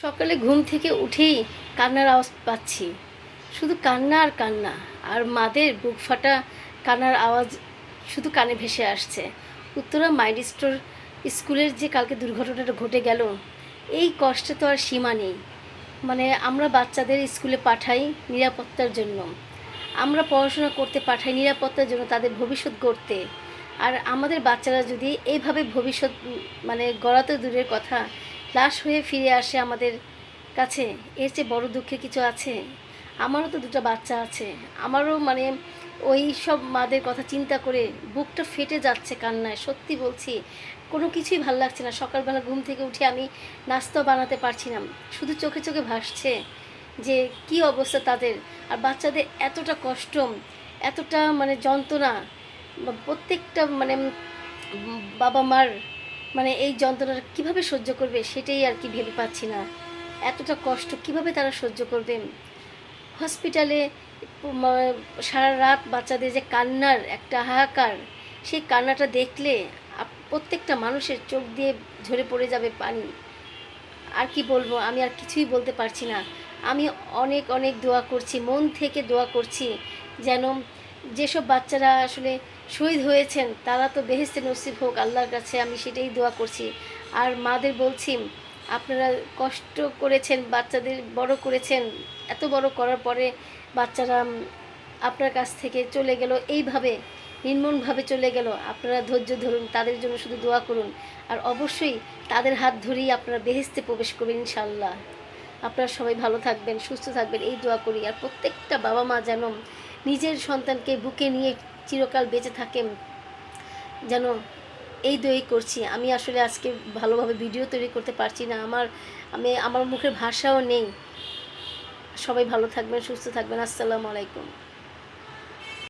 সকালে ঘুম থেকে উঠেই কান্নার আওয়াজ পাচ্ছি, শুধু কান্না আর কান্না। আর মাদের বুক ফাটা কান্নার আওয়াজ শুধু কানে ভেসে আসছে। উত্তরা মাইলস্টোর স্কুলের যে কালকে দুর্ঘটনাটা ঘটে গেল, এই কষ্টে তো আর সীমা নেই। মানে আমরা বাচ্চাদের স্কুলে পাঠাই নিরাপত্তার জন্য, আমরা পড়াশোনা করতে পাঠাই নিরাপত্তার জন্য, তাদের ভবিষ্যৎ গড়তে। আর আমাদের বাচ্চারা যদি এইভাবে ভবিষ্যৎ মানে গড়াতে দূরের কথা, লাশ হয়ে ফিরে আসে আমাদের কাছে, এর চেয়ে বড় দুঃখের কিছু আছে? আমারও তো দুটো বাচ্চা আছে, আমারও মানে ওই সব মাদের কথা চিন্তা করে বুকটা ফেটে যাচ্ছে কান্নায়। সত্যি বলছি, কোনো কিছুই ভাল লাগছে না। সকালবেলা ঘুম থেকে উঠে আমি নাস্তাও বানাতে পারছি না, শুধু চোখে চোখে ভাসছে যে কি অবস্থা তাদের। আর বাচ্চাদের এতটা কষ্ট, এতটা মানে যন্ত্রণা, প্রত্যেকটা মানে বাবা মার মানে এই যন্ত্রণাটা কীভাবে সহ্য করবে সেটাই আর কি ভেবে পাচ্ছি না। এতটা কষ্ট কিভাবে তারা সহ্য করবে। হসপিটালে সারা রাত বাচ্চাদের যে কান্নার একটা হাহাকার, সেই কান্নাটা দেখলে প্রত্যেকটা মানুষের চোখ দিয়ে ঝরে পড়ে যাবে পানি। আর কি বলবো, আমি আর কিছুই বলতে পারছি না। আমি অনেক অনেক দোয়া করছি, মন থেকে দোয়া করছি যেন যেসব বাচ্চারা আসলে শহীদ হয়েছেন তারা তো বেহেশতে নসিব হোক আল্লাহর কাছে, আমি সেটাই দোয়া করছি। আর মাদের বলছি, আপনারা কষ্ট করেছেন, বাচ্চাদের বড় করেছেন, এত বড় করার পরে বাচ্চারা আপনার কাছ থেকে চলে গেল, এইভাবে নির্মমভাবে চলে গেল। আপনারা ধৈর্য ধরুন, তাদের জন্য শুধু দোয়া করুন। আর অবশ্যই তাদের হাত ধরেই আপনারা বেহেশতে প্রবেশ করবেন ইনশাআল্লাহ। আপনারা সবাই ভালো থাকবেন, সুস্থ থাকবেন, এই দোয়া করি। আর প্রত্যেকটা বাবা মা যেন নিজের সন্তানকে বুকে নিয়ে চিরকাল বেঁচে থাকেন, যেন এই দোয়াই করছি। আমি আসলে আজকে ভালোভাবে ভিডিও তৈরি করতে পারছি না, আমার মুখের ভাষাও নেই। সবাই ভালো থাকবেন, সুস্থ থাকবেন। আসসালামু আলাইকুম।